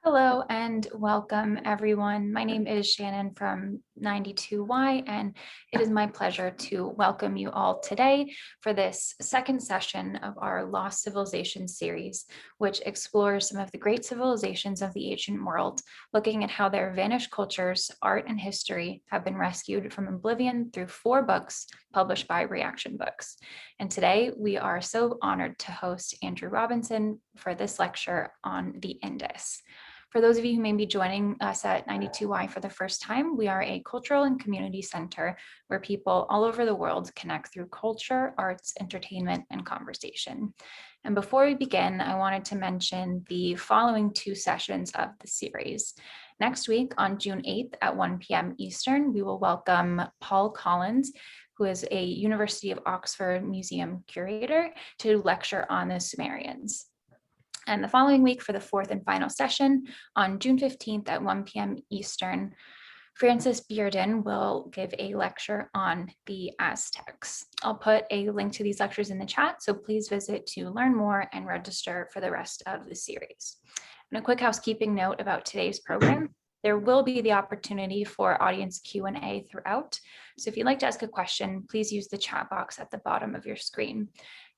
Hello and welcome everyone. My name is Shannon from 92Y and it is my pleasure to welcome you all today for this second session of our Lost Civilization series, which explores some of the great civilizations of the ancient world, looking at how their vanished cultures, art, and history have been rescued from oblivion through 4 books published by Reaction Books. And today we are so honored to host Andrew Robinson for this lecture on the Indus. For those of you who may be joining us at 92Y for the first time, we are a cultural and community center where people all over the world connect through culture, arts, entertainment, and conversation. And before we begin, I wanted to mention the following 2 sessions of the series. Next week on June 8th at 1 p.m. Eastern, we will welcome Paul Collins, who is a University of Oxford Museum curator, to lecture on the Sumerians. And the following week for the 4th and final session on June 15th at 1 p.m. Eastern, Francis Bearden will give a lecture on the Aztecs. I'll put a link to these lectures in the chat, so please visit to learn more and register for the rest of the series. And a quick housekeeping note about today's program. There will be the opportunity for audience Q&A throughout. So if you'd like to ask a question, please use the chat box at the bottom of your screen.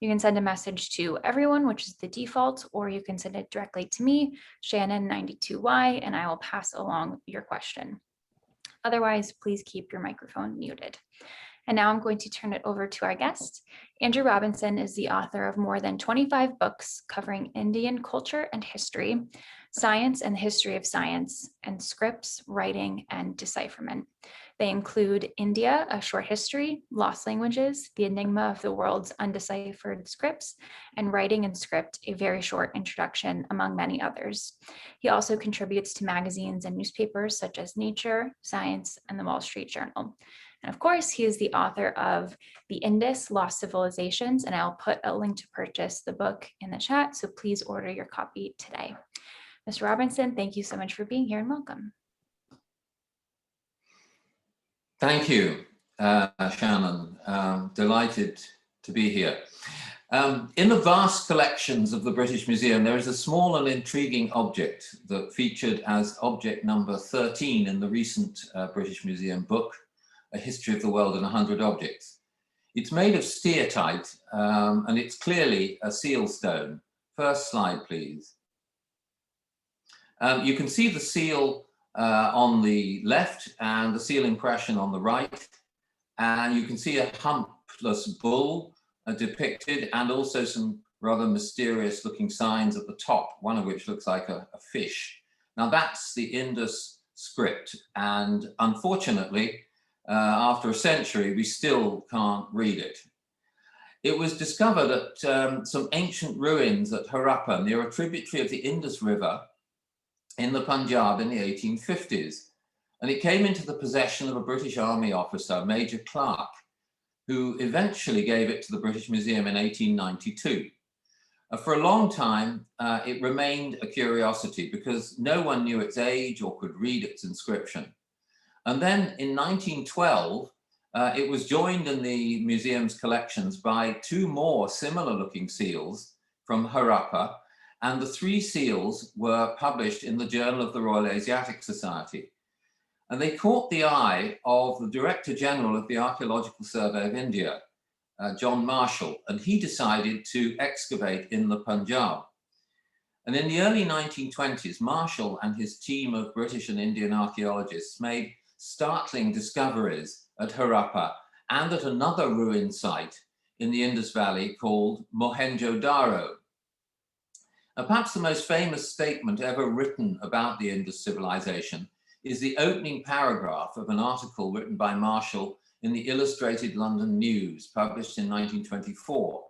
You can send a message to everyone, which is the default, or you can send it directly to me, Shannon92Y, and I will pass along your question. Otherwise, please keep your microphone muted. And now I'm going to turn it over to our guest. Andrew Robinson is the author of more than 25 books covering Indian culture and history, science and the history of science, and scripts, writing, and decipherment. They include India, A Short History, Lost Languages, The Enigma of the World's Undeciphered Scripts, and Writing and Script, A Very Short Introduction, among many others. He also contributes to magazines and newspapers such as Nature, Science, and the Wall Street Journal. And of course, he is the author of The Indus, Lost Civilizations, and I'll put a link to purchase the book in the chat, so please order your copy today. Mr. Robinson, thank you so much for being here and welcome. Thank you, Shannon. Delighted to be here. In the vast collections of the British Museum, there is a small and intriguing object that featured as object number 13 in the recent British Museum book, A History of the World in 100 Objects. It's made of steatite, and it's clearly a seal stone. First slide, please. You can see the seal on the left and the seal impression on the right. And you can see a humpless bull depicted, and also some rather mysterious looking signs at the top, one of which looks like a fish. Now that's the Indus script. And unfortunately, after a century, we still can't read it. It was discovered at some ancient ruins at Harappa, near a tributary of the Indus River in the Punjab in the 1850s. And it came into the possession of a British Army officer, Major Clark, who eventually gave it to the British Museum in 1892. For a long time, it remained a curiosity because no one knew its age or could read its inscription. And then in 1912, it was joined in the museum's collections by 2 more similar looking seals from Harappa, and the 3 seals were published in the Journal of the Royal Asiatic Society. And they caught the eye of the Director General of the Archaeological Survey of India, John Marshall, and he decided to excavate in the Punjab. And in the early 1920s, Marshall and his team of British and Indian archaeologists made startling discoveries at Harappa and at another ruin site in the Indus Valley called Mohenjo-Daro. Perhaps the most famous statement ever written about the Indus civilization is the opening paragraph of an article written by Marshall in the Illustrated London News, published in 1924.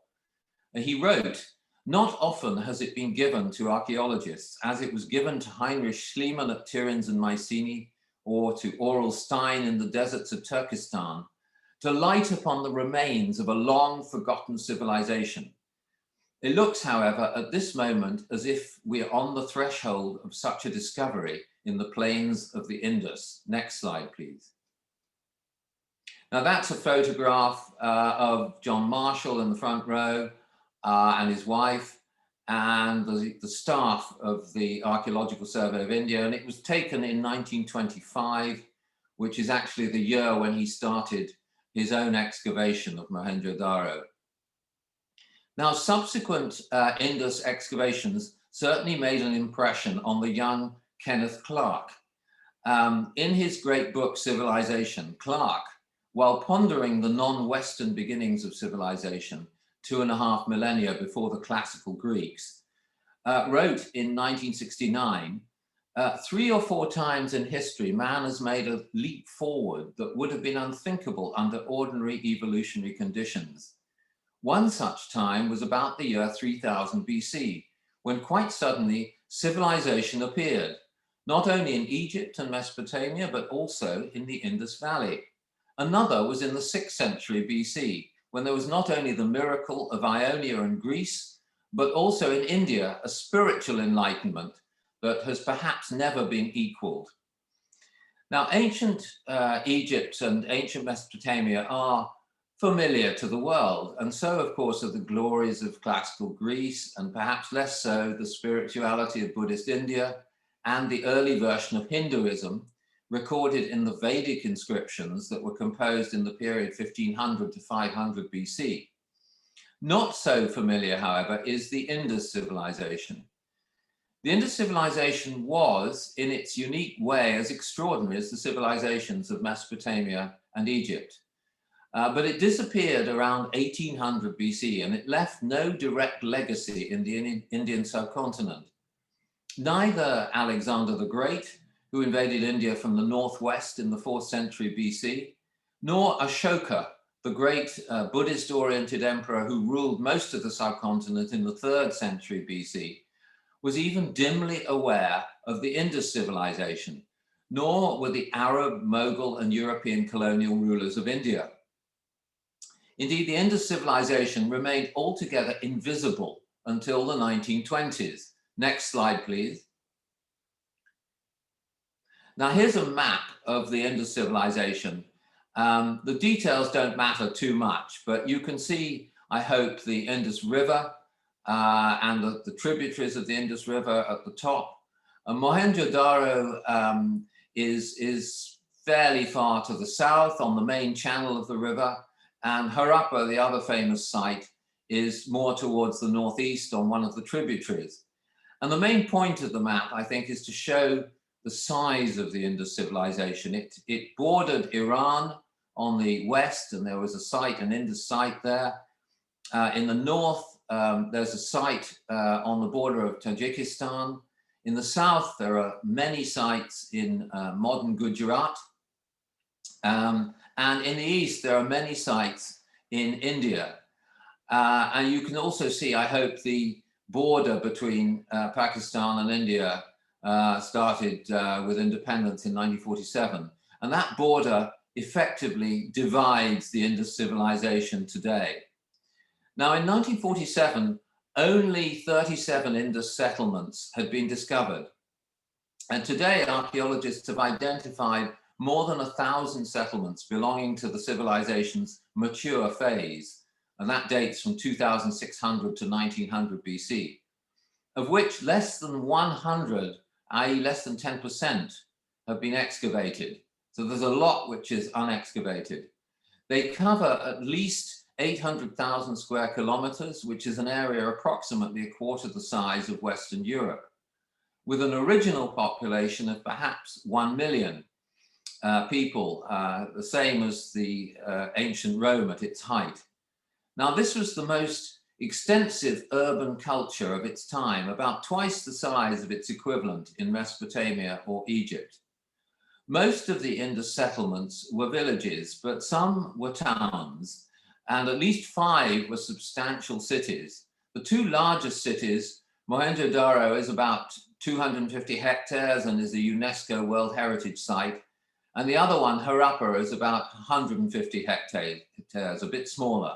He wrote, "Not often has it been given to archaeologists as it was given to Heinrich Schliemann at Tiryns and Mycenae, or to Aurel Stein in the deserts of Turkestan, to light upon the remains of a long forgotten civilization. It looks, however, at this moment as if we are on the threshold of such a discovery in the plains of the Indus." Next slide, please. Now that's a photograph of John Marshall in the front row and his wife. and the staff of the Archaeological Survey of India, and it was taken in 1925, which is actually the year when he started his own excavation of Mohenjo-daro. Now, subsequent Indus excavations certainly made an impression on the young Kenneth Clark. In his great book, Civilization, Clark, while pondering the non-Western beginnings of civilization 2.5 millennia before the classical Greeks, wrote in 1969, 3 or 4 times in history, man has made a leap forward that would have been unthinkable under ordinary evolutionary conditions. One such time was about the year 3000 BC, when quite suddenly civilization appeared, not only in Egypt and Mesopotamia, but also in the Indus Valley. Another was in the 6th century BC, when there was not only the miracle of Ionia and Greece, but also in India, a spiritual enlightenment that has perhaps never been equaled. Now, ancient Egypt and ancient Mesopotamia are familiar to the world, and so, of course, are the glories of classical Greece, and perhaps less so the spirituality of Buddhist India and the early version of Hinduism, recorded in the Vedic inscriptions that were composed in the period 1500 to 500 BC. Not so familiar, however, is the Indus civilization. The Indus civilization was, in its unique way, as extraordinary as the civilizations of Mesopotamia and Egypt. But it disappeared around 1800 BC, and it left no direct legacy in the Indian subcontinent. Neither Alexander the Great, who invaded India from the northwest in the 4th century BC, nor Ashoka, the great Buddhist-oriented emperor who ruled most of the subcontinent in the 3rd century BC, was even dimly aware of the Indus civilization, nor were the Arab, Mughal, and European colonial rulers of India. Indeed, the Indus civilization remained altogether invisible until the 1920s. Next slide, please. Now, here's a map of the Indus civilization. The details don't matter too much, but you can see, I hope, the Indus River and the tributaries of the Indus River at the top. Mohenjo-daro is fairly far to the south on the main channel of the river, and Harappa, the other famous site, is more towards the northeast on one of the tributaries. And the main point of the map, I think, is to show the size of the Indus civilization. It bordered Iran on the west, and there was a site, an Indus site there. In the north, there's a site on the border of Tajikistan. In the south, there are many sites in modern Gujarat. And in the east, there are many sites in India. And you can also see, I hope, the border between Pakistan and India started with independence in 1947. And that border effectively divides the Indus civilization today. Now, in 1947, only 37 Indus settlements had been discovered. And today, archaeologists have identified more than 1,000 settlements belonging to the civilization's mature phase, and that dates from 2600 to 1900 BC, of which less than 100, i.e. less than 10%, have been excavated. So there's a lot which is unexcavated. They cover at least 800,000 square kilometers, which is an area approximately a quarter the size of Western Europe, with an original population of perhaps 1 million people, the same as the ancient Rome at its height. Now, this was the most extensive urban culture of its time, about twice the size of its equivalent in Mesopotamia or Egypt. Most of the Indus settlements were villages, but some were towns, and at least 5 were substantial cities. The 2 largest cities, Mohenjo-daro is about 250 hectares and is a UNESCO World Heritage Site, and the other one, Harappa, is about 150 hectares, a bit smaller.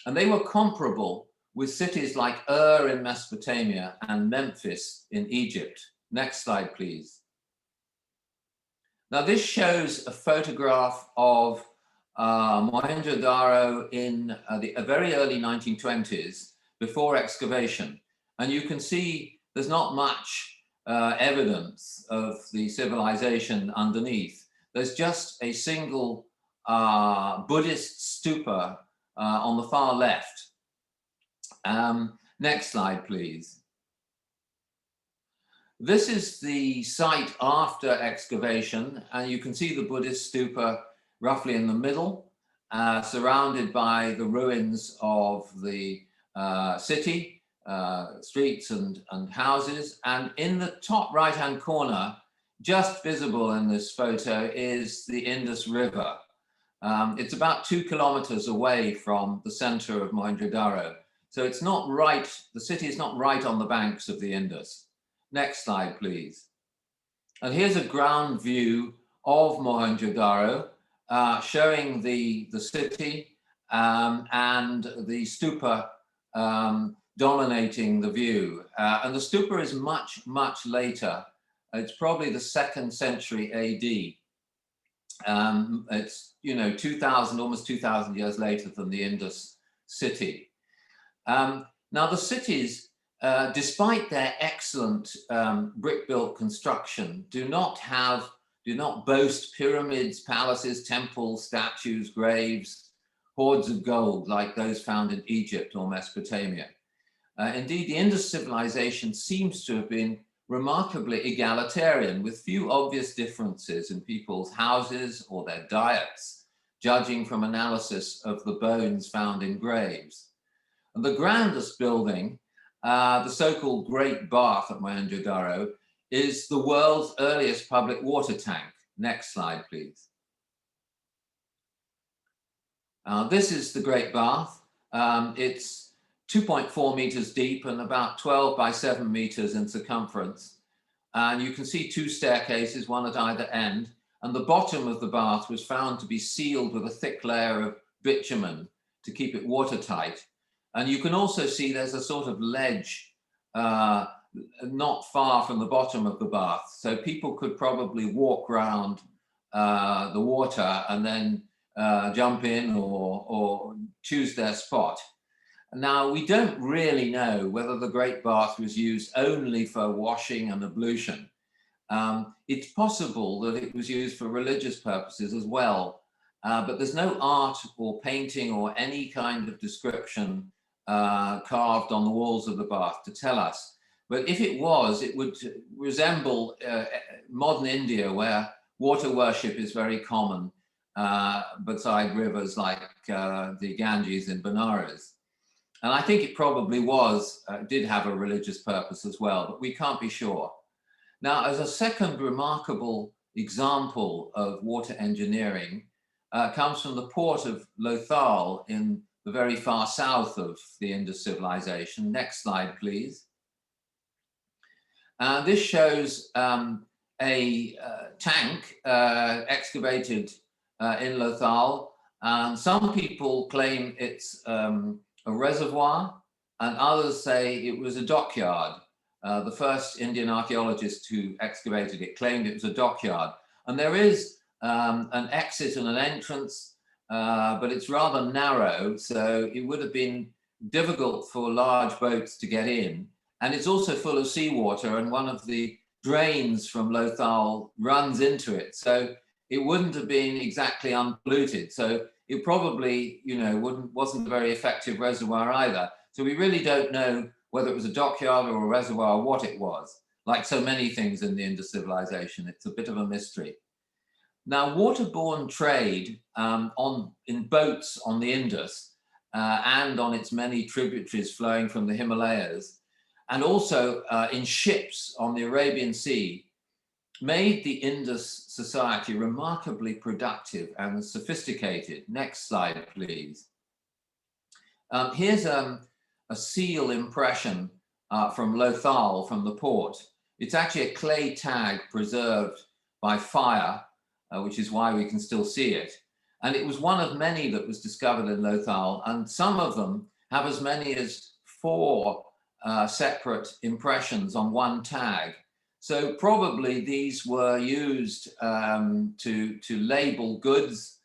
And they were comparable with cities like in Mesopotamia and Memphis in Egypt. Next slide, please. Now, this shows a photograph of Mohenjo-daro in the very early 1920s, before excavation. And you can see there's not much evidence of the civilization underneath. There's just a single Buddhist stupa on the far left. Next slide, please. This is the site after excavation, and you can see the Buddhist stupa roughly in the middle, surrounded by the ruins of the city, streets and houses. And in the top right-hand corner, just visible in this photo, is the Indus River. It's about 2 kilometers away from the center of Mohenjo-daro. So it's not right, the city is not right on the banks of the Indus. Next slide, please. And here's a ground view of Mohenjo-daro, showing the city and the stupa dominating the view. And the stupa is much, much later. It's probably the 2nd century AD. It's, 2000, almost 2000 years later than the Indus city. Now the cities, despite their excellent brick-built construction, do not boast pyramids, palaces, temples, statues, graves, hoards of gold like those found in Egypt or Mesopotamia. Indeed, the Indus civilization seems to have been remarkably egalitarian, with few obvious differences in people's houses or their diets, judging from analysis of the bones found in graves. And the grandest building, the so-called Great Bath at Mohenjo-daro, is the world's earliest public water tank. Next slide, please. This is the Great Bath. It's 2.4 meters deep and about 12 by 7 meters in circumference. And you can see 2 staircases, one at either end. And the bottom of the bath was found to be sealed with a thick layer of bitumen to keep it watertight. And you can also see there's a sort of ledge not far from the bottom of the bath. So people could probably walk around the water and then jump in or choose their spot. Now, we don't really know whether the Great Bath was used only for washing and ablution. It's possible that it was used for religious purposes as well, but there's no art or painting or any kind of description carved on the walls of the bath to tell us. But if it was, it would resemble modern India, where water worship is very common beside rivers like the Ganges in Benares. And I think it probably did have a religious purpose as well, but we can't be sure. Now, as a second remarkable example of water engineering comes from the port of Lothal in the very far south of the Indus civilization. Next slide, please. This shows a tank excavated in Lothal. And some people claim it's a reservoir, and others say it was a dockyard. The first Indian archaeologist who excavated it claimed it was a dockyard. And there is an exit and an entrance, but it's rather narrow, so it would have been difficult for large boats to get in. And it's also full of seawater, and one of the drains from Lothal runs into it. So it wouldn't have been exactly unpolluted. So it probably, wasn't a very effective reservoir either. So we really don't know whether it was a dockyard or a reservoir or what it was. Like so many things in the Indus civilization, it's a bit of a mystery. Now, waterborne trade in boats on the Indus and on its many tributaries flowing from the Himalayas, and also in ships on the Arabian Sea, made the Indus society remarkably productive and sophisticated. Next slide, please. Here's a seal impression from Lothal, from the port. It's actually a clay tag preserved by fire, which is why we can still see it. And it was one of many that was discovered in Lothal, and some of them have as many as 4 separate impressions on one tag. So probably these were used to label goods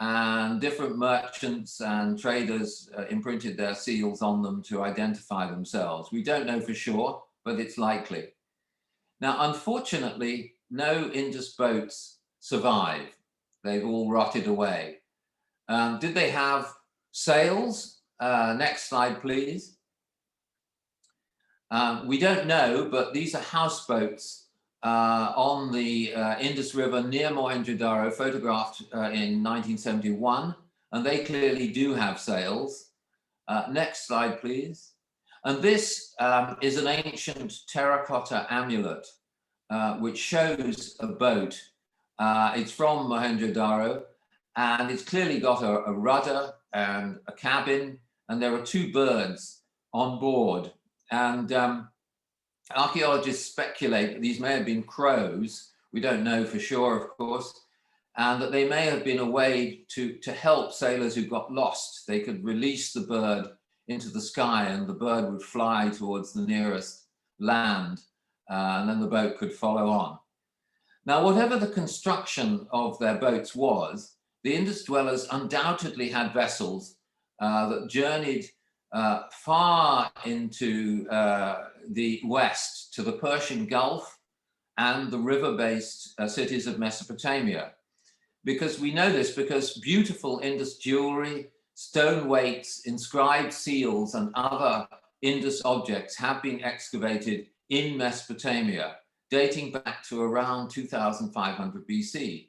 and different merchants and traders imprinted their seals on them to identify themselves. We don't know for sure, but it's likely. Now, unfortunately, no Indus boats survive. They've all rotted away. Did they have sails? Next slide, please. We don't know, but these are houseboats on the Indus River near Mohenjo-daro, photographed in 1971, and they clearly do have sails. Next slide, please. And this is an ancient terracotta amulet, which shows a boat. It's from Mohenjo-daro, and it's clearly got a rudder and a cabin, and there are two birds on board. And archaeologists speculate that these may have been crows. We don't know for sure, of course, and that they may have been a way to help sailors who got lost. They could release the bird into the sky and the bird would fly towards the nearest land, and then the boat could follow on. Now, whatever the construction of their boats was, the Indus dwellers undoubtedly had vessels that journeyed far into the west to the Persian Gulf and the river-based cities of Mesopotamia. Because we know this because beautiful Indus jewelry, stone weights, inscribed seals, and other Indus objects have been excavated in Mesopotamia, dating back to around 2500 BC.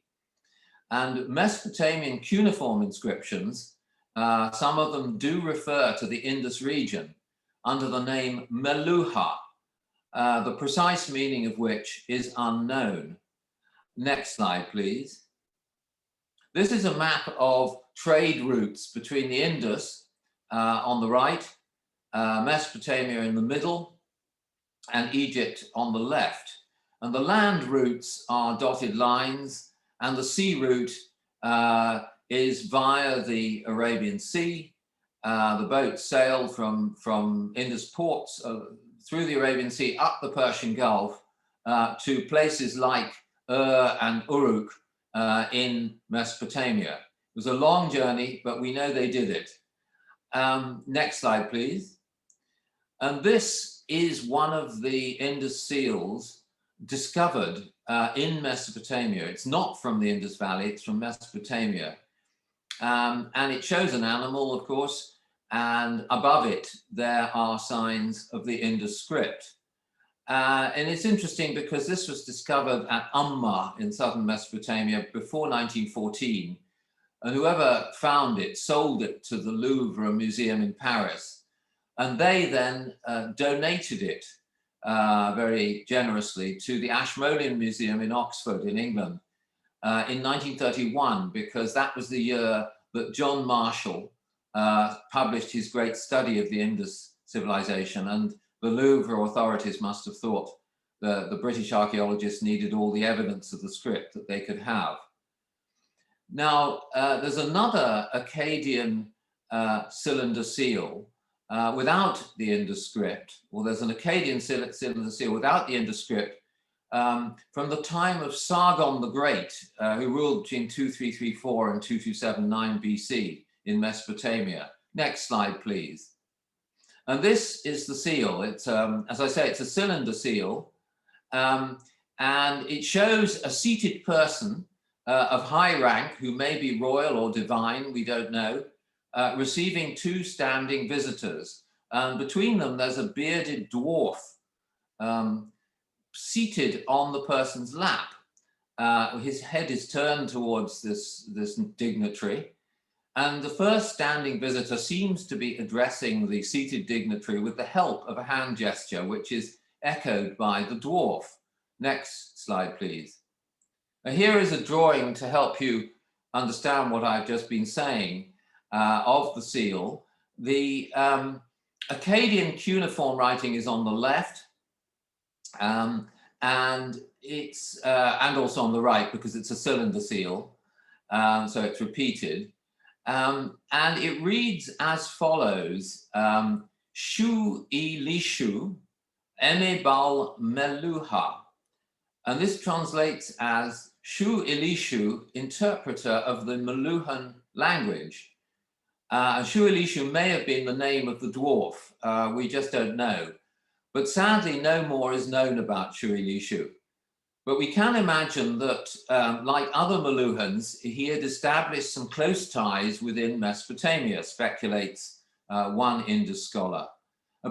And Mesopotamian cuneiform inscriptions, some of them do refer to the Indus region under the name Meluha, the precise meaning of which is unknown. Next slide, please. This is a map of trade routes between the Indus on the right, Mesopotamia in the middle, and Egypt on the left. And the land routes are dotted lines, and the sea route is via the Arabian Sea. The boats sail from Indus ports through the Arabian Sea up the Persian Gulf to places like and Uruk in Mesopotamia. It was a long journey, but we know they did it. Next slide, please. And this is one of the Indus seals discovered in Mesopotamia. It's not from the Indus Valley, it's from Mesopotamia. And it shows an animal, of course, and above it, there are signs of the Indus script. And it's interesting because this was discovered at Umma in southern Mesopotamia before 1914. And whoever found it sold it to the Louvre Museum in Paris. And they then donated it very generously to the Ashmolean Museum in Oxford in England in 1931, because that was the year that John Marshall published his great study of the Indus civilization, and the Louvre authorities must have thought the British archaeologists needed all the evidence of the script that they could have. Now, there's another Akkadian cylinder seal without the Indus script, or there's an Akkadian cylinder seal without the Indus script from the time of Sargon the Great, who ruled between 2334 and 2279 BC in Mesopotamia. Next slide, please. And this is the seal. It's, as I say, it's a cylinder seal, and it shows a seated person of high rank, who may be royal or divine, we don't know, receiving two standing visitors. And between them, there's a bearded dwarf seated on the person's lap. His head is turned towards this dignitary. And the first standing visitor seems to be addressing the seated dignitary with the help of a hand gesture, which is echoed by the dwarf. Next slide, please. Now, here is a drawing to help you understand what I've just been saying of the seal. The Akkadian cuneiform writing is on the left, and it's and also on the right because it's a cylinder seal, so it's repeated. And it reads as follows: Shu Ilishu Enebal Meluha. And this translates as Shu Ilishu, interpreter of the Meluhan language. Shuilishu may have been the name of the dwarf. We just don't know. But sadly, no more is known about Shuilishu. But we can imagine that, like other Meluhans, he had established some close ties within Mesopotamia, speculates one Indus scholar.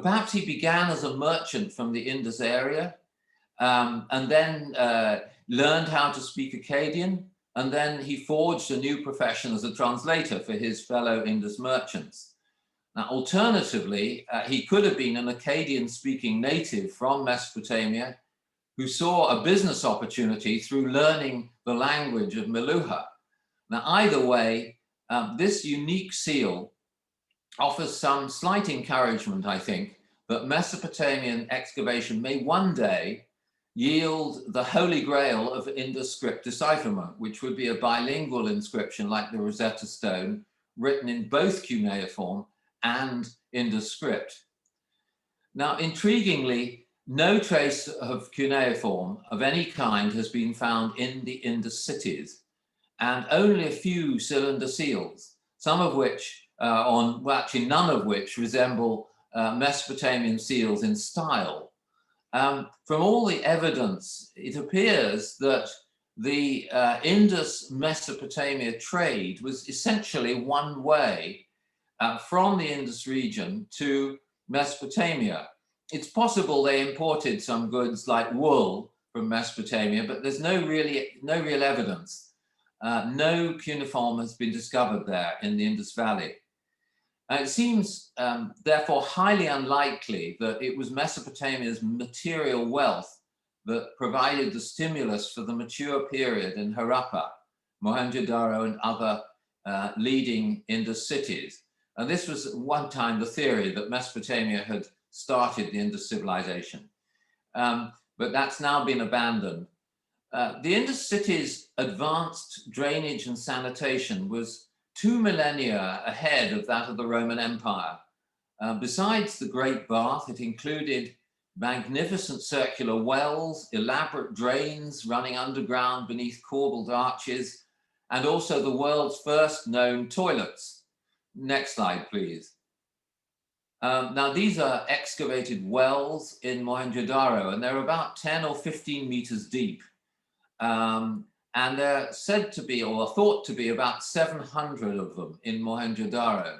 Perhaps he began as a merchant from the Indus area, and then learned how to speak Akkadian, and then he forged a new profession as a translator for his fellow Indus merchants. Now, alternatively, he could have been an Akkadian-speaking native from Mesopotamia who saw a business opportunity through learning the language of Meluha. Now, either way, this unique seal offers some slight encouragement, I think, that Mesopotamian excavation may one day yield the holy grail of Indus script decipherment, which would be a bilingual inscription like the Rosetta Stone, written in both cuneiform and Indus script. Now, intriguingly, no trace of cuneiform of any kind has been found in the Indus cities, and only a few cylinder seals, some of which, well, actually none of which resemble Mesopotamian seals in style. From all the evidence, it appears that the Indus-Mesopotamia trade was essentially one way from the Indus region to Mesopotamia. It's possible they imported some goods like wool from Mesopotamia, but there's no real evidence. No cuneiform has been discovered there in the Indus Valley. It seems, therefore, highly unlikely that it was Mesopotamia's material wealth that provided the stimulus for the mature period in Harappa, Mohenjo-Daro, and other leading Indus cities. And this was at one time the theory that Mesopotamia had started the Indus civilization. But that's now been abandoned. The Indus cities' advanced drainage and sanitation was 2 millennia ahead of that of the Roman Empire. Besides the Great Bath, it included magnificent circular wells, elaborate drains running underground beneath corbelled arches, and also the world's first known toilets. Next slide, please. Now, these are excavated wells in Mohenjo-Daro, and they're about 10 or 15 meters deep. And they're said to be, or thought to be, about 700 of them in Mohenjo-Daro.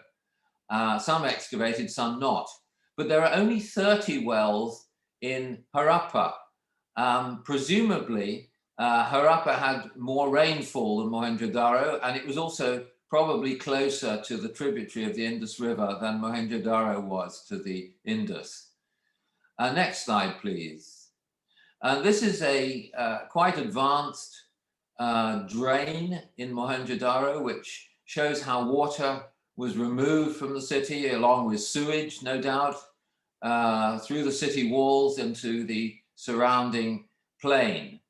Some excavated, some not. But there are only 30 wells in Harappa. Presumably, Harappa had more rainfall than Mohenjo-Daro, and it was also probably closer to the tributary of the Indus River than Mohenjo-Daro was to the Indus. Next slide, please. This is a quite advanced drain in Mohenjo-Daro, which shows how water was removed from the city along with sewage, no doubt, through the city walls into the surrounding plain.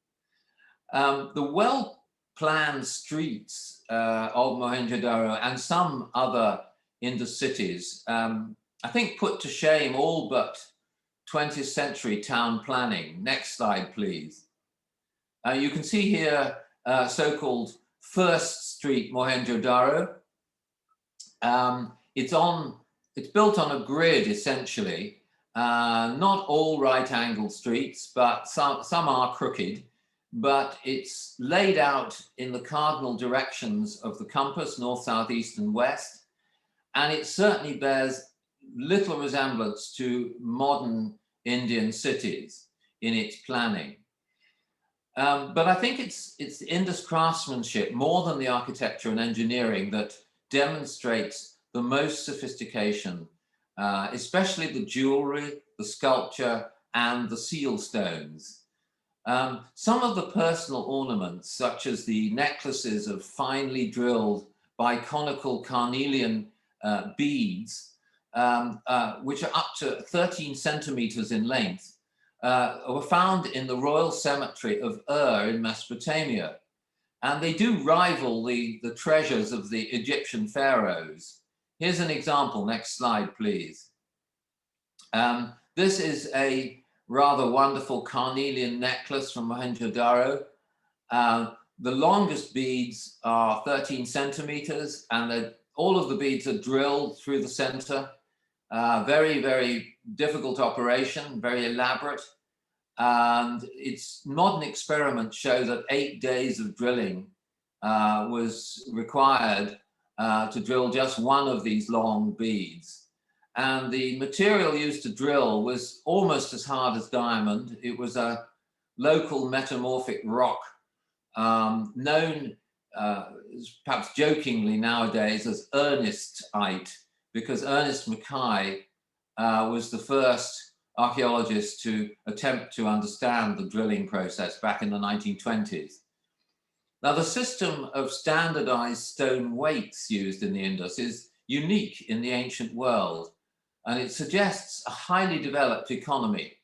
The well-planned streets of Mohenjo-Daro and some other Indus cities, I think, put to shame all but 20th century town planning. Next slide, please. You can see here so-called First Street Mohenjo-Daro. It's built on a grid, essentially. Not all right-angled streets, but some are crooked. But it's laid out in the cardinal directions of the compass, north, south, east, and west. And it certainly bears little resemblance to modern Indian cities in its planning. But I think it's the Indus craftsmanship more than the architecture and engineering that demonstrates the most sophistication, especially the jewelry, the sculpture, and the seal stones. Some of the personal ornaments, such as the necklaces of finely drilled biconical carnelian beads, which are up to 13 centimeters in length, were found in the royal cemetery of Ur in Mesopotamia. And they do rival the treasures of the Egyptian pharaohs. Here's an example. Next slide, please. This is a rather wonderful carnelian necklace from Mohenjo-Daro. The longest beads are 13 centimeters, and all of the beads are drilled through the center. Very, very difficult operation, very elaborate. And its modern experiments show that 8 days of drilling was required to drill just one of these long beads. And the material used to drill was almost as hard as diamond. It was a local metamorphic rock known perhaps jokingly nowadays as Ernestite, because Ernest Mackay was the first archaeologist to attempt to understand the drilling process back in the 1920s. Now, the system of standardized stone weights used in the Indus is unique in the ancient world, and it suggests a highly developed economy.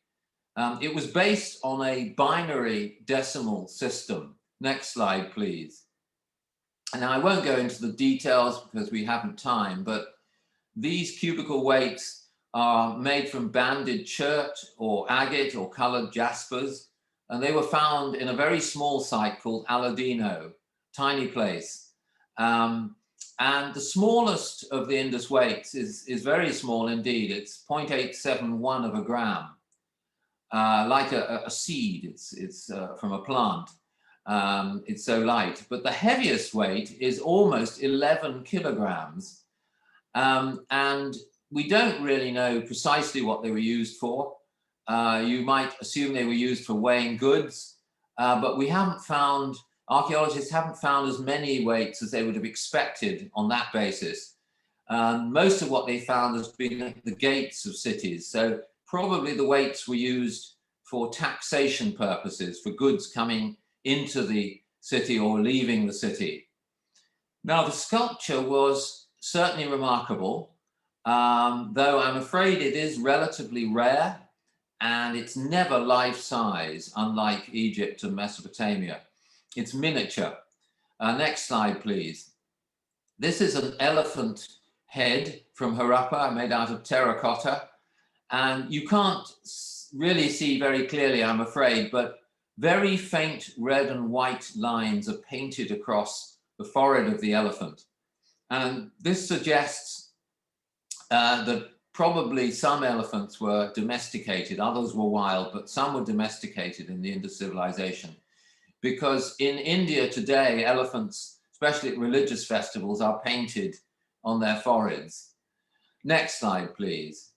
It was based on a binary decimal system. Next slide, please. And now I won't go into the details because we haven't time, but these cubical weights are made from banded chert or agate or colored jaspers, and they were found in a very small site called Aladino, tiny place. And the smallest of the Indus weights is very small indeed. It's 0.871 of a gram, like a seed. It's from a plant. It's so light. But the heaviest weight is almost 11 kilograms. And we don't really know precisely what they were used for. You might assume they were used for weighing goods, but we haven't found, archaeologists haven't found as many weights as they would have expected on that basis. Most of what they found has been at the gates of cities. So probably the weights were used for taxation purposes, for goods coming into the city or leaving the city. Now, the sculpture was certainly remarkable, though I'm afraid it is relatively rare and it's never life-size, unlike Egypt and Mesopotamia. It's miniature. Next slide, please. This is an elephant head from Harappa made out of terracotta. And you can't really see very clearly, I'm afraid, but very faint red and white lines are painted across the forehead of the elephant. And this suggests that probably some elephants were domesticated, others were wild, but some were domesticated in the Indus civilization. Because in India today, elephants, especially at religious festivals, are painted on their foreheads. Next slide, please.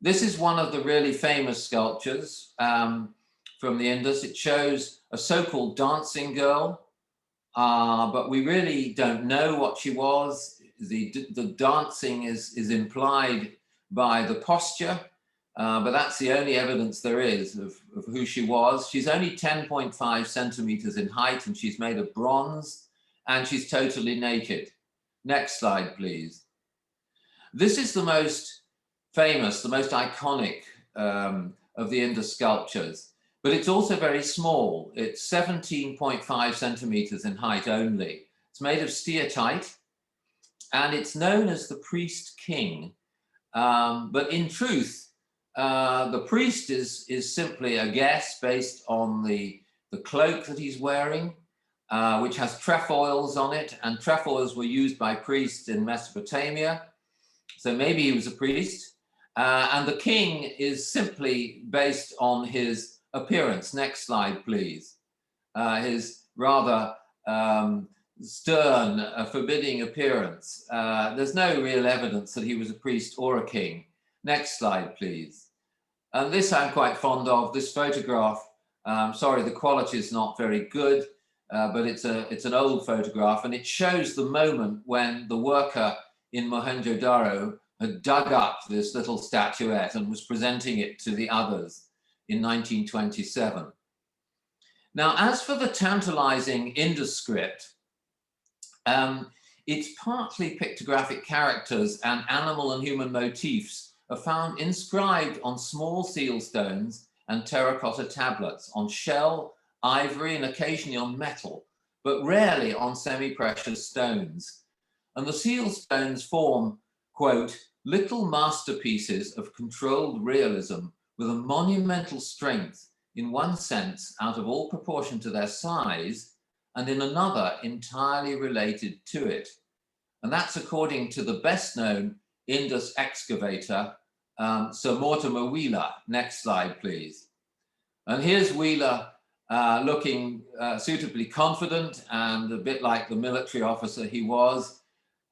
This is one of the really famous sculptures from the Indus. It shows a so-called dancing girl, but we really don't know what she was. The dancing is implied by the posture, but that's the only evidence there is of who she was. She's only 10.5 centimeters in height, and she's made of bronze, and she's totally naked. Next slide, please. This is the most famous, the most iconic of the Indus sculptures, but it's also very small. It's 17.5 centimeters in height only. It's made of steatite, and it's known as the priest king. But in truth, the priest is simply a guess based on the cloak that he's wearing, which has trefoils on it, and trefoils were used by priests in Mesopotamia. So maybe he was a priest. And the king is simply based on his appearance. Next slide, please. His rather stern, forbidding appearance. There's no real evidence that he was a priest or a king. Next slide, please. And this I'm quite fond of, this photograph. Sorry, the quality is not very good, but it's an old photograph, and it shows the moment when the worker in Mohenjo-Daro had dug up this little statuette and was presenting it to the others in 1927. Now, as for the tantalizing Indus script, it's partly pictographic characters, and animal and human motifs are found inscribed on small seal stones and terracotta tablets, on shell, ivory, and occasionally on metal, but rarely on semi-precious stones. And the seal stones form, quote, little masterpieces of controlled realism with a monumental strength, in one sense, out of all proportion to their size, and in another entirely related to it. And that's according to the best known Indus excavator, Sir Mortimer Wheeler. Next slide, please. And here's Wheeler looking suitably confident and a bit like the military officer he was.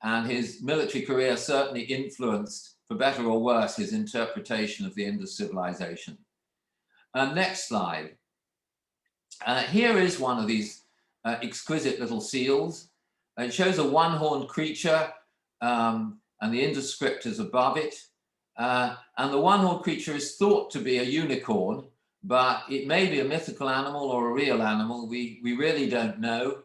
And his military career certainly influenced, for better or worse, his interpretation of the Indus civilization. Next slide. Here is one of these exquisite little seals. It shows a one-horned creature, and the Indus script is above it. And the one-horned creature is thought to be a unicorn, but it may be a mythical animal or a real animal. We really don't know.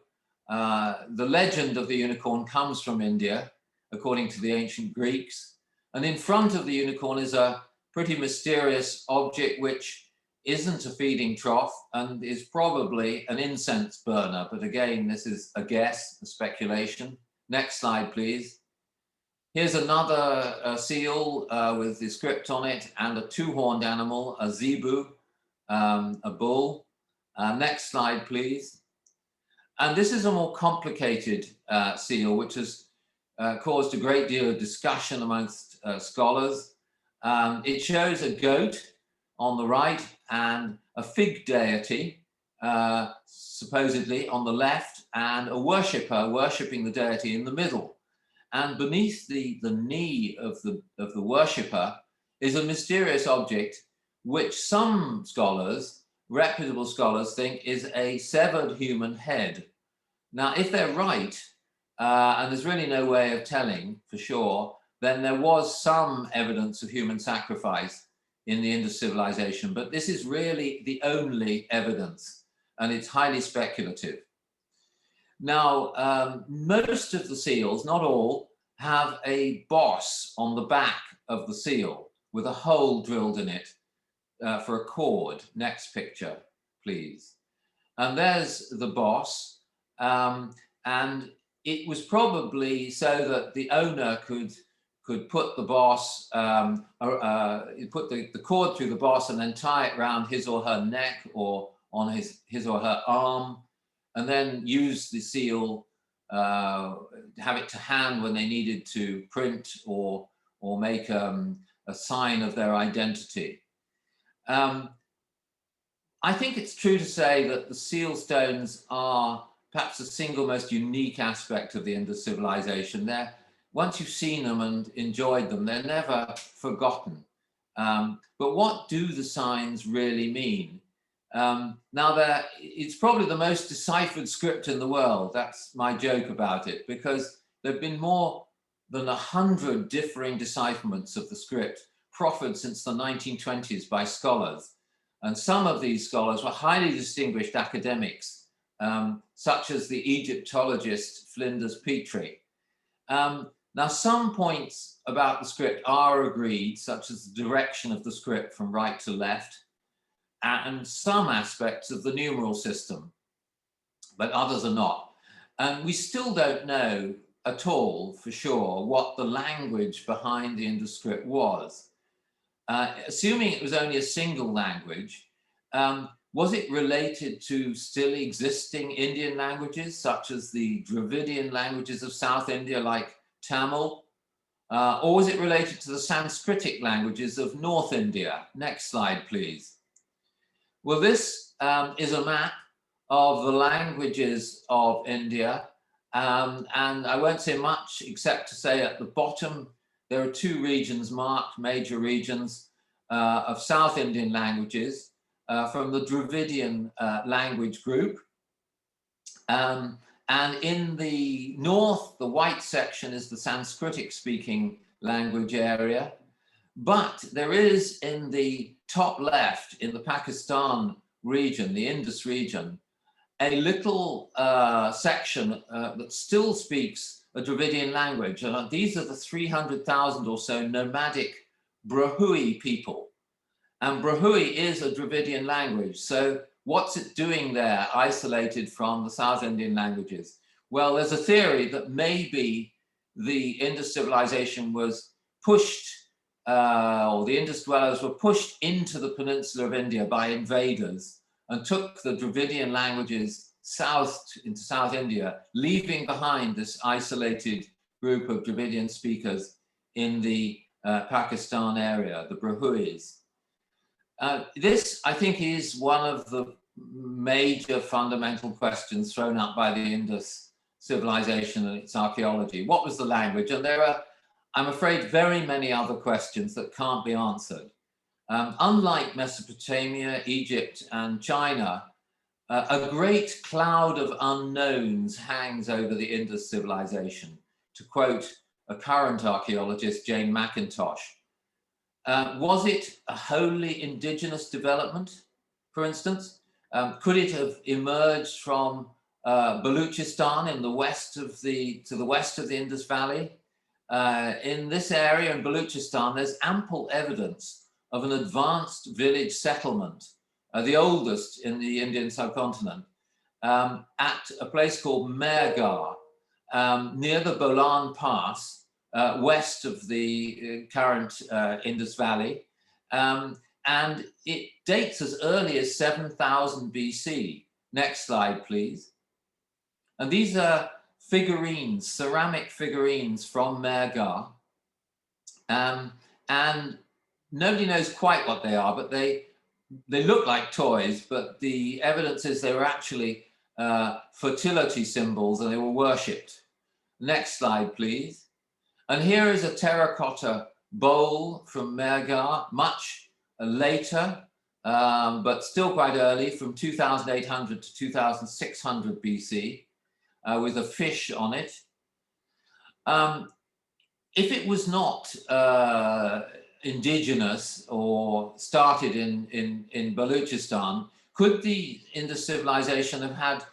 The legend of the unicorn comes from India, according to the ancient Greeks. And in front of the unicorn is a pretty mysterious object, which isn't a feeding trough and is probably an incense burner. But again, this is a guess, a speculation. Next slide, please. Here's another seal with the script on it and a two-horned animal, a zebu, a bull. Next slide, please. And this is a more complicated seal, which has caused a great deal of discussion amongst scholars. It shows a goat on the right and a fig deity, supposedly on the left, and a worshipper worshipping the deity in the middle. And beneath the knee of the worshipper is a mysterious object, which some scholars, reputable scholars, think is a severed human head. Now, if they're right, and there's really no way of telling for sure, then there was some evidence of human sacrifice in the Indus civilization, but this is really the only evidence, and it's highly speculative. Now, most of the seals, not all, have a boss on the back of the seal with a hole drilled in it for a cord. Next picture, please. And there's the boss, and it was probably so that the owner could put the boss, put the cord through the boss and then tie it around his or her neck or on his or her arm, and then use the seal, have it to hand when they needed to print or make a sign of their identity. I think it's true to say that the seal stones are perhaps the single most unique aspect of the Indus civilization. Once you've seen them and enjoyed them, they're never forgotten. But what do the signs really mean? Now, it's probably the most deciphered script in the world. That's my joke about it, because there have been more than 100 differing decipherments of the script proffered since the 1920s by scholars. And some of these scholars were highly distinguished academics, such as the Egyptologist Flinders Petrie. Now, some points about the script are agreed, such as the direction of the script from right to left, and some aspects of the numeral system, but others are not. And we still don't know at all for sure what the language behind the Indus script was. Assuming it was only a single language, was it related to still existing Indian languages, such as the Dravidian languages of South India, like Tamil? Or was it related to the Sanskritic languages of North India? Next slide, please. Well, this is a map of the languages of India. And I won't say much except to say at the bottom, there are two regions marked, major regions of South Indian languages from the Dravidian language group. And in the north, the white section is the Sanskritic speaking language area. But there is in the top left, in the Pakistan region, the Indus region, a little section that still speaks a Dravidian language. And these are the 300,000 or so nomadic Brahui people. And Brahui is a Dravidian language. So what's it doing there, isolated from the South Indian languages? Well, there's a theory that maybe the Indus civilization was pushed, or the Indus dwellers were pushed into the peninsula of India by invaders and took the Dravidian languages south into South India, leaving behind this isolated group of Dravidian speakers in the Pakistan area, the Brahuis. This, I think, is one of the major fundamental questions thrown up by the Indus civilization and its archaeology. What was the language? And there are, I'm afraid, very many other questions that can't be answered. Unlike Mesopotamia, Egypt, and China, a great cloud of unknowns hangs over the Indus civilization, to quote a current archaeologist, Jane McIntosh. Was it a wholly indigenous development, for instance? Could it have emerged from Baluchistan in the west of to the west of the Indus Valley? In this area in Baluchistan, there's ample evidence of an advanced village settlement, the oldest in the Indian subcontinent, at a place called Mehrgarh, near the Bolan Pass, west of the current Indus Valley. And it dates as early as 7000 BC. Next slide, please. And these are figurines, ceramic figurines from Mehrgarh. And nobody knows quite what they are, but they look like toys, but the evidence is they were actually fertility symbols and they were worshipped. Next slide, please. And here is a terracotta bowl from Mehrgarh, much later, but still quite early, from 2800 to 2600 BC, with a fish on it. If it was not indigenous or started in Baluchistan, could the Indus civilization have had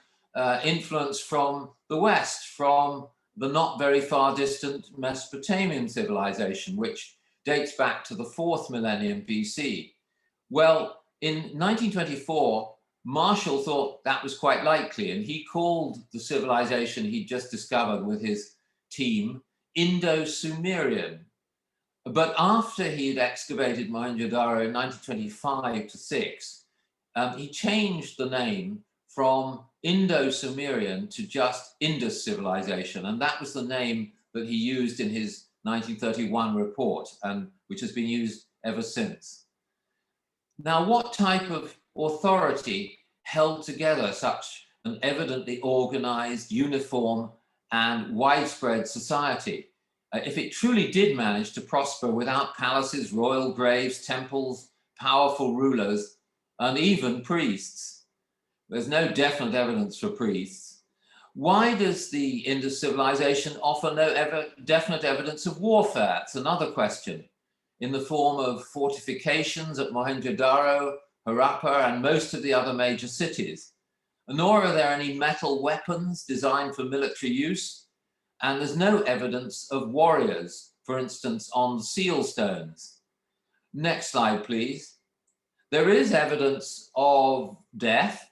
influence from the West, from the not very far distant Mesopotamian civilization, which dates back to the 4th millennium BC? Well, in 1924, Marshall thought that was quite likely, and he called the civilization he'd just discovered with his team Indo-Sumerian. But after he'd excavated Mohenjo-Daro in 1925 to 6, he changed the name from Indo-Sumerian to just Indus civilization. And that was the name that he used in his 1931 report, and which has been used ever since. Now, what type of authority held together such an evidently organized, uniform, and widespread society? If it truly did manage to prosper without palaces, royal graves, temples, powerful rulers, and even priests. There's no definite evidence for priests. Why does the Indus civilization offer no definite evidence of warfare? It's another question. In the form of fortifications at Mohenjo-Daro, Harappa, and most of the other major cities. Nor are there any metal weapons designed for military use. And there's no evidence of warriors, for instance, on seal stones. Next slide, please. There is evidence of death.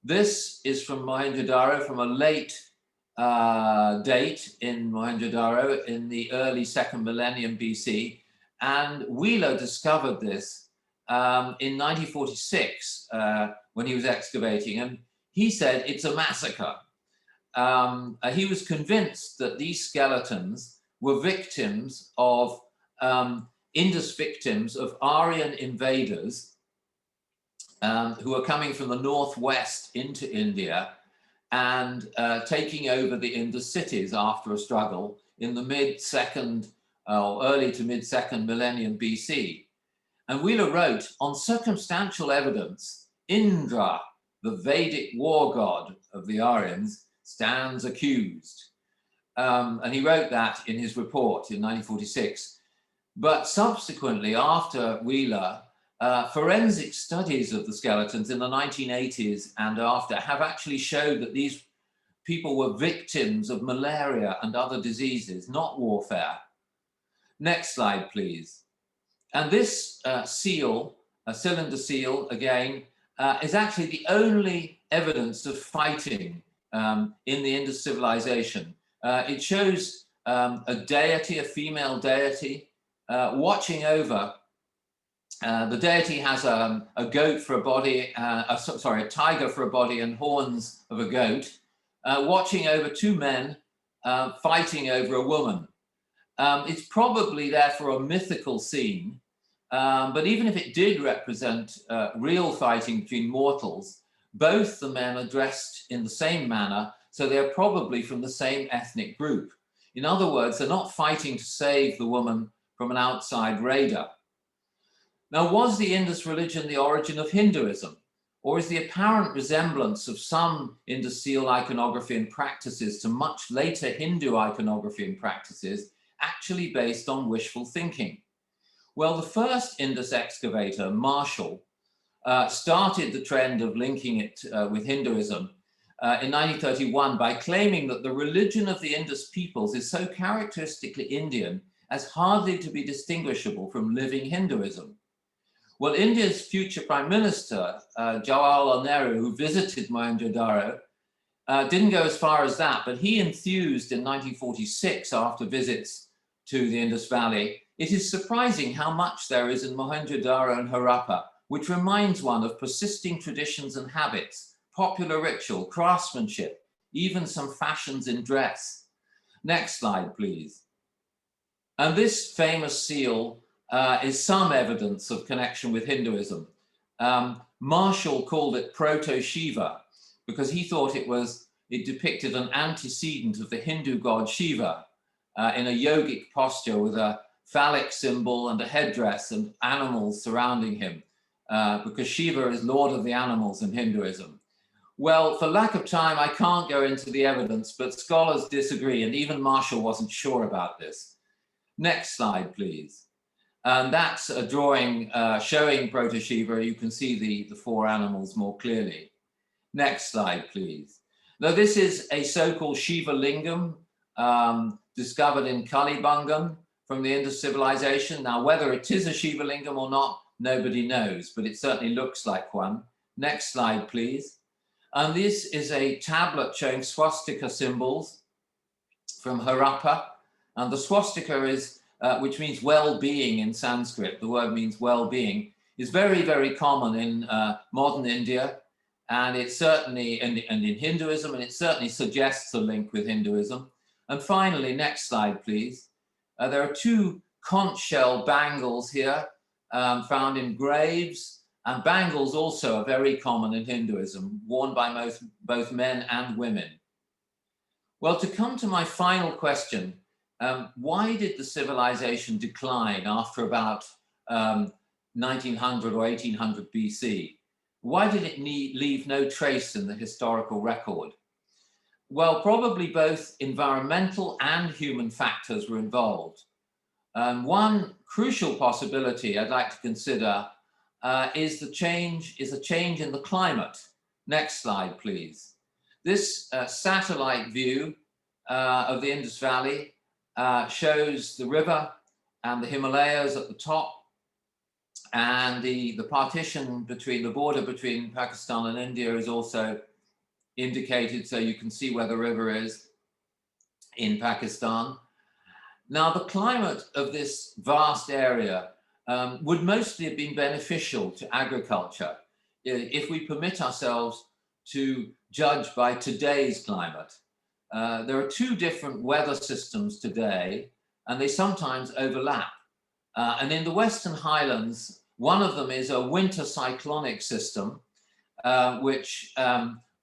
This is from Mohenjo-Daro, from a late date in Mohenjo-Daro in the early 2nd millennium BC. And Wheeler discovered this in 1946 when he was excavating. And he said it's a massacre. He was convinced that these skeletons were victims of Indus victims of Aryan invaders who were coming from the northwest into India and taking over the Indus cities after a struggle in the mid-2nd or early to mid-2nd millennium BC. And Wheeler wrote, on circumstantial evidence, Indra, the Vedic war god of the Aryans, stands accused. And he wrote that in his report in 1946. But subsequently, after Wheeler, forensic studies of the skeletons in the 1980s and after have actually showed that these people were victims of malaria and other diseases, not warfare. Next slide, please. And this seal, a cylinder seal, again, is actually the only evidence of fighting in the Indus civilization. It shows a deity, a female deity, watching over The deity has a goat for a body, a tiger for a body and horns of a goat, watching over two men fighting over a woman. It's probably therefore a mythical scene, but even if it did represent real fighting between mortals, both the men are dressed in the same manner, so they're probably from the same ethnic group. In other words, they're not fighting to save the woman from an outside raider. Now, was the Indus religion the origin of Hinduism? Or is the apparent resemblance of some Indus seal iconography and practices to much later Hindu iconography and practices actually based on wishful thinking? Well, the first Indus excavator, Marshall, started the trend of linking it with Hinduism in 1931 by claiming that the religion of the Indus peoples is so characteristically Indian as hardly to be distinguishable from living Hinduism. Well, India's future Prime Minister, Jawaharlal Nehru, who visited Mohenjo-daro, didn't go as far as that, but he enthused in 1946 after visits to the Indus Valley. It is surprising how much there is in Mohenjo-daro and Harappa, which reminds one of persisting traditions and habits, popular ritual, craftsmanship, even some fashions in dress. Next slide, please. And this famous seal is some evidence of connection with Hinduism. Marshall called it Proto-Shiva because he thought it depicted an antecedent of the Hindu god Shiva in a yogic posture with a phallic symbol and a headdress and animals surrounding him, because Shiva is lord of the animals in Hinduism. Well, for lack of time, I can't go into the evidence, but scholars disagree, and even Marshall wasn't sure about this. Next slide, please. And that's a drawing showing Proto-Shiva. You can see the four animals more clearly. Next slide, please. Now, this is a so-called Shiva Lingam discovered in Kalibangan from the Indus civilization. Now, whether it is a Shiva Lingam or not, nobody knows, but it certainly looks like one. Next slide, please. And this is a tablet showing swastika symbols from Harappa. And the swastika is which means well-being in Sanskrit. The word means well-being, is very, very common in modern India, and it's certainly, and in Hinduism, and it certainly suggests a link with Hinduism. And finally, next slide, please. There are two conch shell bangles here found in graves, and bangles also are very common in Hinduism, worn by both men and women. Well, to come to my final question, why did the civilization decline after about 1900 or 1800 BC? Why did it leave no trace in the historical record? Well, probably both environmental and human factors were involved. One crucial possibility I'd like to consider is a change in the climate. Next slide, please. This satellite view of the Indus Valley shows the river and the Himalayas at the top, and the partition between the border between Pakistan and India is also indicated, so you can see where the river is in Pakistan. Now, the climate of this vast area would mostly have been beneficial to agriculture if we permit ourselves to judge by today's climate. There are two different weather systems today, and they sometimes overlap. And in the Western Highlands, one of them is a winter cyclonic system, which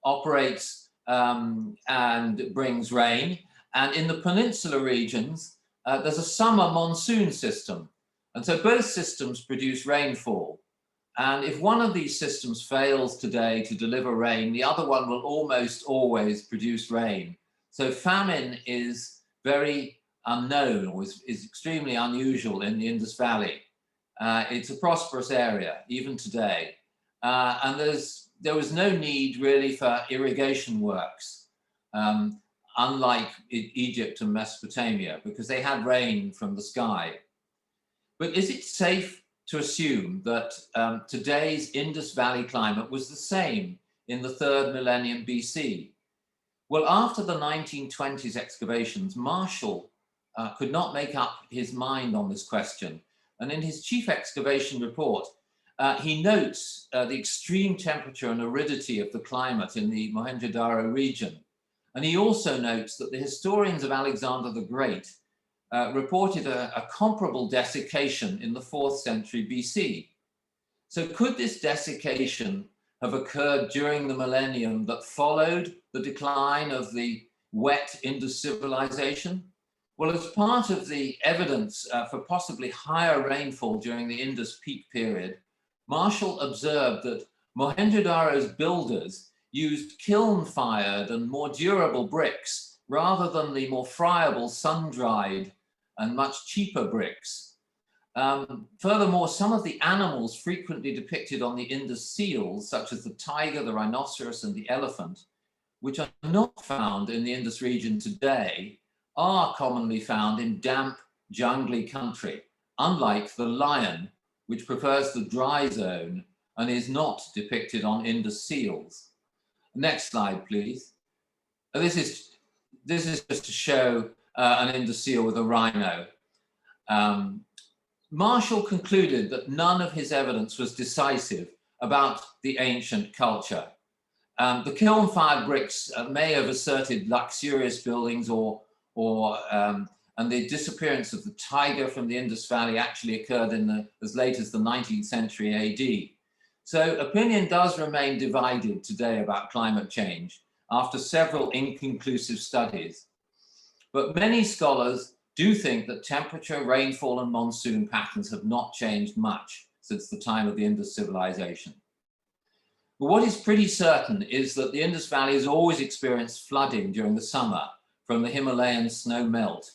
operates and brings rain. And in the peninsular regions, there's a summer monsoon system. And so both systems produce rainfall. And if one of these systems fails today to deliver rain, the other one will almost always produce rain. So famine is very unknown, or is extremely unusual in the Indus Valley. It's a prosperous area, even today. And there was no need really for irrigation works, unlike Egypt and Mesopotamia, because they had rain from the sky. But is it safe to assume that today's Indus Valley climate was the same in the 3rd millennium BC? Well, after the 1920s excavations, Marshall could not make up his mind on this question. And in his chief excavation report, he notes the extreme temperature and aridity of the climate in the Mohenjo-Daro region. And he also notes that the historians of Alexander the Great reported a comparable desiccation in the 4th century BC. So could this desiccation have occurred during the millennium that followed the decline of the wet Indus civilization? Well, as part of the evidence for possibly higher rainfall during the Indus peak period, Marshall observed that Mohenjo-Daro's builders used kiln-fired and more durable bricks rather than the more friable, sun-dried and much cheaper bricks. Furthermore, some of the animals frequently depicted on the Indus seals, such as the tiger, the rhinoceros, and the elephant, which are not found in the Indus region today, are commonly found in damp, jungly country, unlike the lion, which prefers the dry zone and is not depicted on Indus seals. Next slide, please. This is just to show an Indus seal with a rhino. Marshall concluded that none of his evidence was decisive about the ancient culture. The kiln-fired bricks may have asserted luxurious buildings and the disappearance of the tiger from the Indus Valley actually occurred as late as the 19th century AD. So opinion does remain divided today about climate change after several inconclusive studies. But many scholars do think that temperature, rainfall, and monsoon patterns have not changed much since the time of the Indus civilization. But what is pretty certain is that the Indus Valley has always experienced flooding during the summer from the Himalayan snow melt.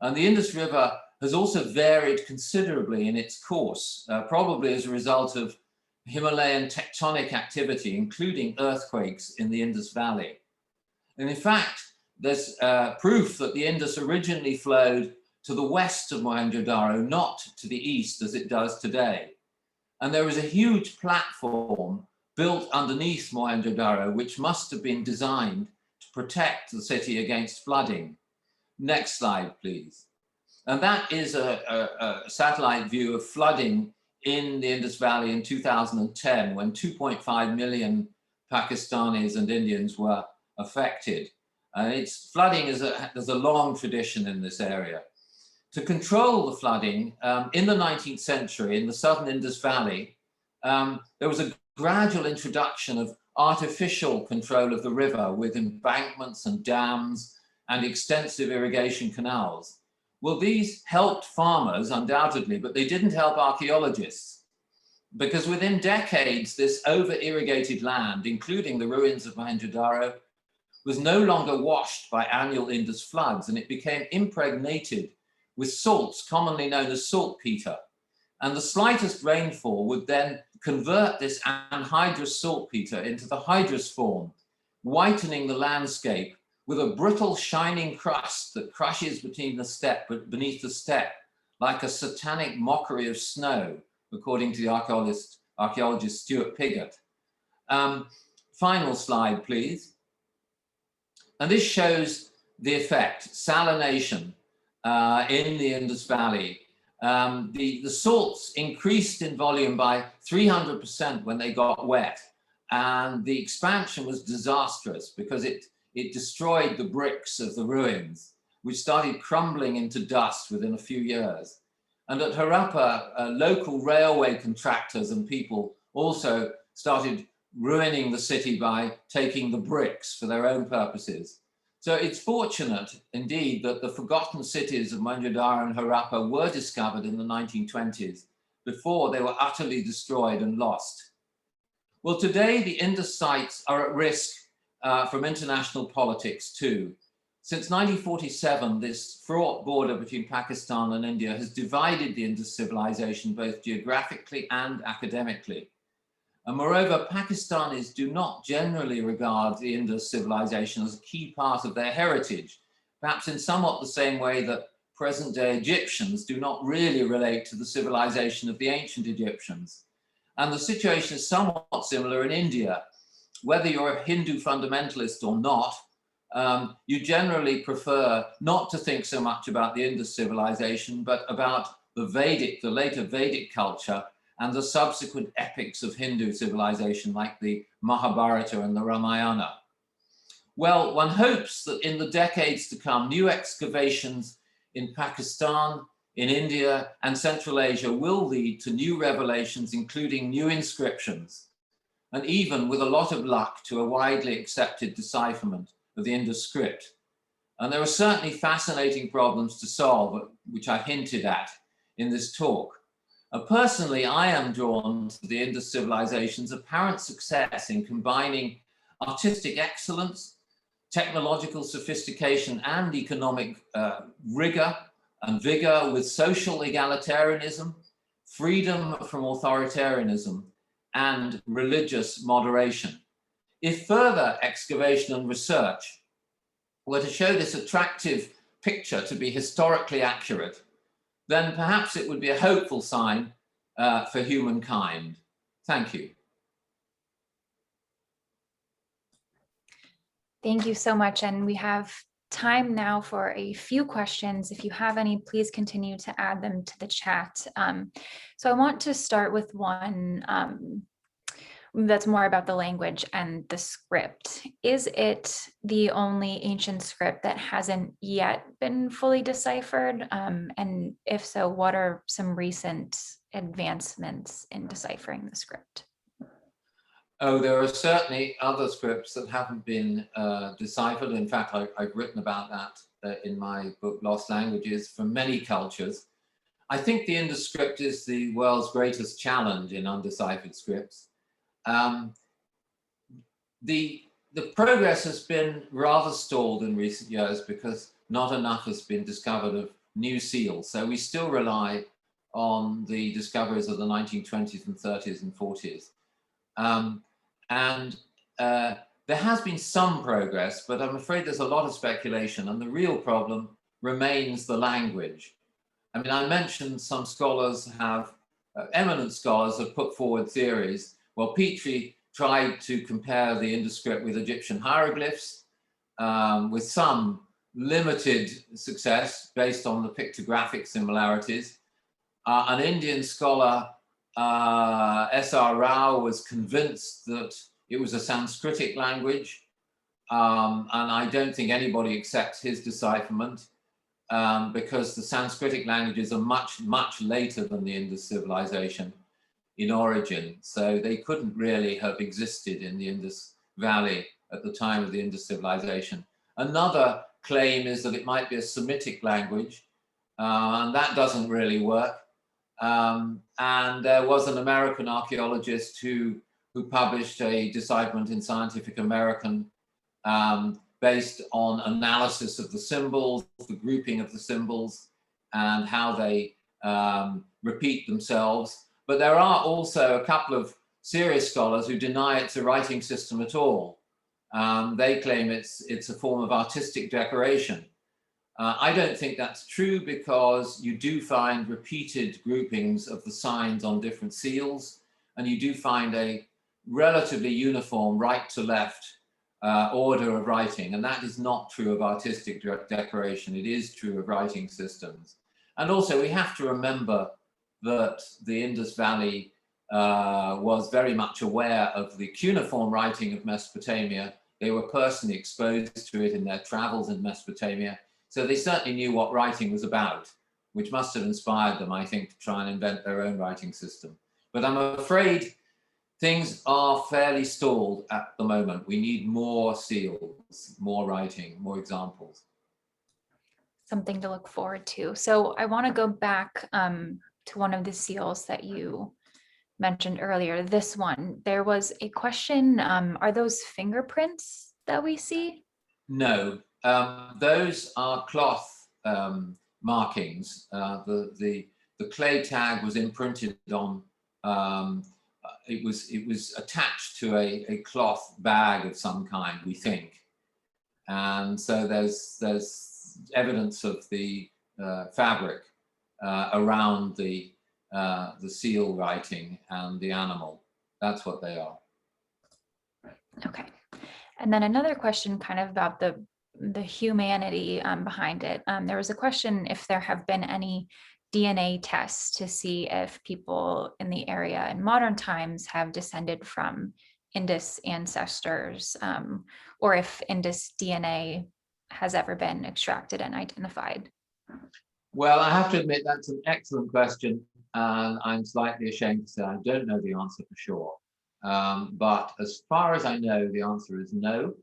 And the Indus River has also varied considerably in its course, probably as a result of Himalayan tectonic activity, including earthquakes in the Indus Valley. And in fact, there's proof that the Indus originally flowed to the west of Mohenjo-Daro, not to the east as it does today. And there was a huge platform built underneath Mohenjo-Daro, which must have been designed to protect the city against flooding. Next slide, please. And that is a satellite view of flooding in the Indus Valley in 2010, when 2.5 million Pakistanis and Indians were affected. It's flooding there's a long tradition in this area. To control the flooding, in the 19th century, in the southern Indus Valley, there was a gradual introduction of artificial control of the river with embankments and dams and extensive irrigation canals. Well, these helped farmers, undoubtedly, but they didn't help archaeologists, because within decades, this over-irrigated land, including the ruins of Mohenjo-Daro, was no longer washed by annual Indus floods, and it became impregnated with salts, commonly known as saltpeter. And the slightest rainfall would then convert this anhydrous saltpeter into the hydrous form, whitening the landscape with a brittle, shining crust that crushes beneath the steppe, like a satanic mockery of snow, according to the archaeologist Stuart Piggott. Final slide, please. And this shows the effect, salination in the Indus Valley. The salts increased in volume by 300% when they got wet. And the expansion was disastrous because it destroyed the bricks of the ruins, which started crumbling into dust within a few years. And at Harappa, local railway contractors and people also started ruining the city by taking the bricks for their own purposes. So it's fortunate indeed that the forgotten cities of Mohenjo-Daro and Harappa were discovered in the 1920s before they were utterly destroyed and lost. Well, today the Indus sites are at risk from international politics too. Since 1947, this fraught border between Pakistan and India has divided the Indus civilization both geographically and academically. And moreover, Pakistanis do not generally regard the Indus civilization as a key part of their heritage, perhaps in somewhat the same way that present-day Egyptians do not really relate to the civilization of the ancient Egyptians. And the situation is somewhat similar in India. Whether you're a Hindu fundamentalist or not, you generally prefer not to think so much about the Indus civilization, but about the later Vedic culture, and the subsequent epics of Hindu civilization like the Mahabharata and the Ramayana? Well, one hopes that in the decades to come, new excavations in Pakistan, in India, and Central Asia will lead to new revelations, including new inscriptions, and even, with a lot of luck, to a widely accepted decipherment of the Indus script. And there are certainly fascinating problems to solve, which I hinted at in this talk. Personally, I am drawn to the Indus civilization's apparent success in combining artistic excellence, technological sophistication, and economic rigor and vigor with social egalitarianism, freedom from authoritarianism, and religious moderation. If further excavation and research were to show this attractive picture to be historically accurate, then perhaps it would be a hopeful sign for humankind. Thank you. Thank you so much. And we have time now for a few questions. If you have any, please continue to add them to the chat. So I want to start with one that's more about the language and the script. Is it the only ancient script that hasn't yet been fully deciphered? And if so, what are some recent advancements in deciphering the script? Oh, there are certainly other scripts that haven't been deciphered. In fact, I've written about that in my book, Lost Languages, from many cultures. I think the Indus script is the world's greatest challenge in undeciphered scripts. The progress has been rather stalled in recent years because not enough has been discovered of new seals. So we still rely on the discoveries of the 1920s and 30s and 40s. There has been some progress, but I'm afraid there's a lot of speculation, and the real problem remains the language. I mean, I mentioned some scholars have, eminent scholars have put forward theories. Well, Petrie tried to compare the Indus script with Egyptian hieroglyphs with some limited success based on the pictographic similarities. An Indian scholar, S.R. Rao, was convinced that it was a Sanskritic language, and I don't think anybody accepts his decipherment because the Sanskritic languages are much, much later than the Indus civilization in origin. So they couldn't really have existed in the Indus Valley at the time of the Indus civilization. Another claim is that it might be a Semitic language, and that doesn't really work. And there was an American archaeologist who published a decipherment in Scientific American based on analysis of the symbols, the grouping of the symbols, and how they repeat themselves. But there are also a couple of serious scholars who deny it's a writing system at all. They claim it's a form of artistic decoration. I don't think that's true because you do find repeated groupings of the signs on different seals, and you do find a relatively uniform right to left order of writing, and that is not true of artistic decoration. It is true of writing systems. And also we have to remember that the Indus Valley was very much aware of the cuneiform writing of Mesopotamia. They were personally exposed to it in their travels in Mesopotamia. So they certainly knew what writing was about, which must have inspired them, I think, to try and invent their own writing system. But I'm afraid things are fairly stalled at the moment. We need more seals, more writing, more examples. Something to look forward to. So I want to go back to one of the seals that you mentioned earlier, this one. There was a question, are those fingerprints that we see? No, those are cloth markings. The clay tag was imprinted on, it was attached to a cloth bag of some kind, we think. And so there's evidence of the fabric around the seal writing and the animal. That's what they are. Okay. And then another question kind of about the humanity behind it. There was a question if there have been any DNA tests to see if people in the area in modern times have descended from Indus ancestors, or if Indus DNA has ever been extracted and identified? Well, I have to admit that's an excellent question, and I'm slightly ashamed to say I don't know the answer for sure. But as far as I know, the answer is no.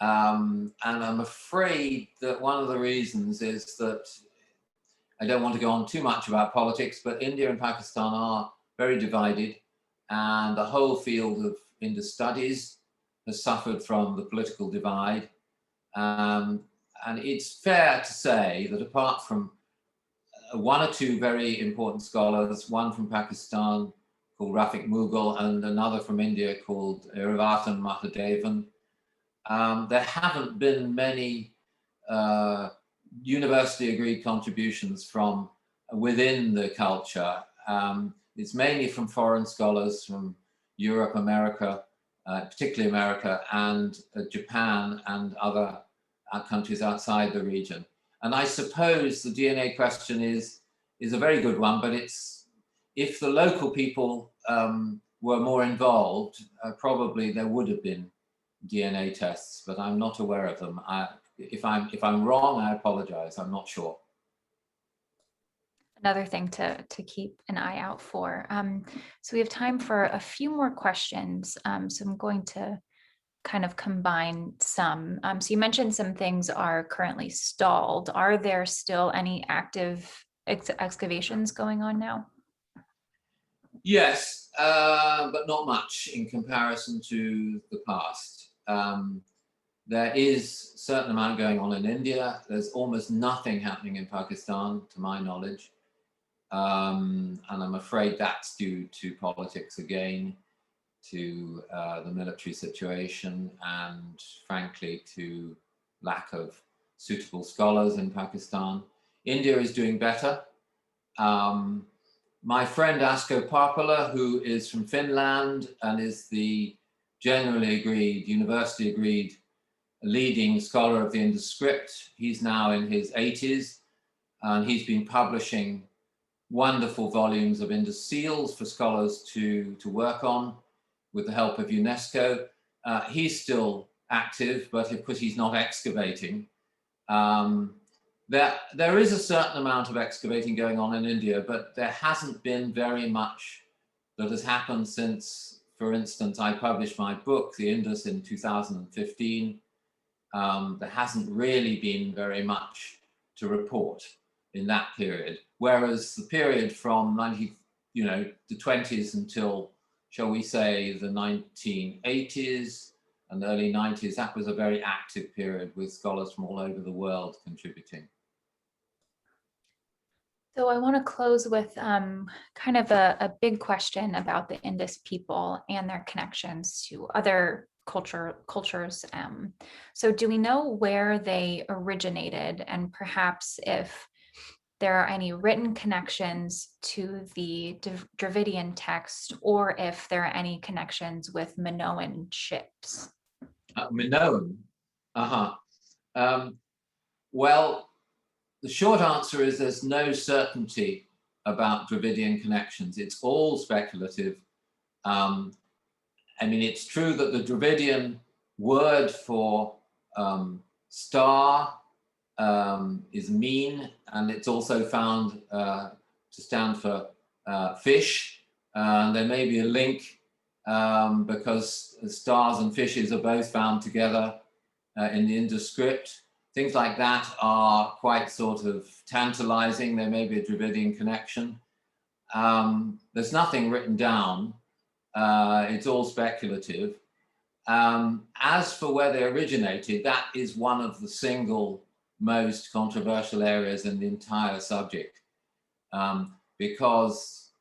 And I'm afraid that one of the reasons is that I don't want to go on too much about politics, but India and Pakistan are very divided, and the whole field of Indus studies has suffered from the political divide. Um, and it's fair to say that apart from one or two very important scholars, one from Pakistan called Rafiq Mughal and another from India called Irivatan Mahadevan, there haven't been many university agreed contributions from within the culture. It's mainly from foreign scholars from Europe, America, particularly America, and Japan and other countries outside the region. And I suppose the DNA question is a very good one, but it's if the local people were more involved, probably there would have been DNA tests, but I'm not aware of them. If I'm wrong, I apologize. I'm not sure. Another thing to keep an eye out for. So we have time for a few more questions. So I'm going to kind of combine some. So you mentioned some things are currently stalled. Are there still any active excavations going on now? Yes, but not much in comparison to the past. There is a certain amount going on in India. There's almost nothing happening in Pakistan, to my knowledge. And I'm afraid that's due to politics again, to the military situation, and frankly, to lack of suitable scholars in Pakistan. India is doing better. My friend Asko Parpala, who is from Finland and is the generally agreed, university agreed, leading scholar of the Indus script, he's now in his 80s, and he's been publishing wonderful volumes of Indus seals for scholars to work on with the help of UNESCO. He's still active, but of course he's not excavating. There is a certain amount of excavating going on in India, but there hasn't been very much that has happened since, for instance, I published my book, The Indus, in 2015. There hasn't really been very much to report in that period. Whereas the period from the 20s until, shall we say, the 1980s and early 90s, that was a very active period with scholars from all over the world contributing. So I want to close with kind of a big question about the Indus people and their connections to other cultures. So do we know where they originated, and perhaps if there are any written connections to the Dravidian text, or if there are any connections with Minoan ships? Minoan? Well, the short answer is there's no certainty about Dravidian connections. It's all speculative. I mean, it's true that the Dravidian word for star is mean, and it's also found to stand for fish. There may be a link because stars and fishes are both found together in the Indus script. Things like that are quite sort of tantalizing. There may be a Dravidian connection. There's nothing written down. It's all speculative. As for where they originated, that is one of the single most controversial areas in the entire subject. Because,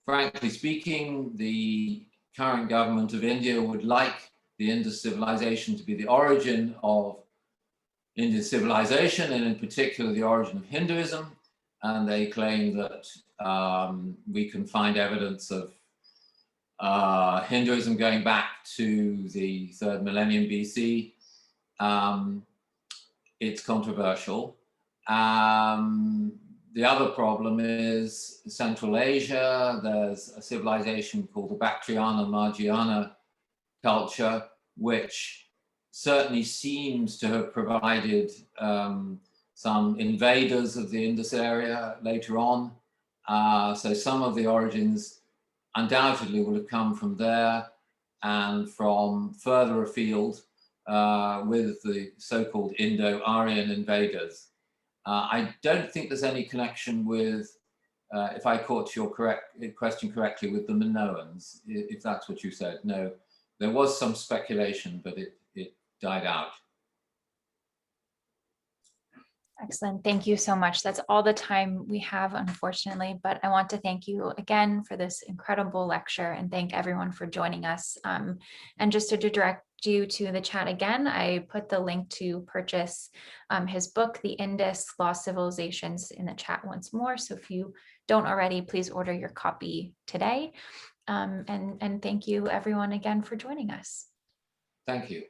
frankly speaking, the current government of India would like the Indus civilization to be the origin of Indian civilization, and in particular the origin of Hinduism. And they claim that we can find evidence of Hinduism going back to the 3rd millennium BC. It's controversial. The other problem is Central Asia. There's a civilization called the Bactriana Margiana culture, which certainly seems to have provided some invaders of the Indus area later on. So some of the origins undoubtedly will have come from there and from further afield with the so-called Indo-Aryan invaders. I don't think there's any connection with, if I caught your question correctly, with the Minoans, if that's what you said. No, there was some speculation, but it died out. Excellent. Thank you so much. That's all the time we have, unfortunately, but I want to thank you again for this incredible lecture and thank everyone for joining us. And just to direct you to the chat again, I put the link to purchase his book, The Indus Lost Civilizations, in the chat once more. So if you don't already, please order your copy today. And thank you everyone again for joining us. Thank you.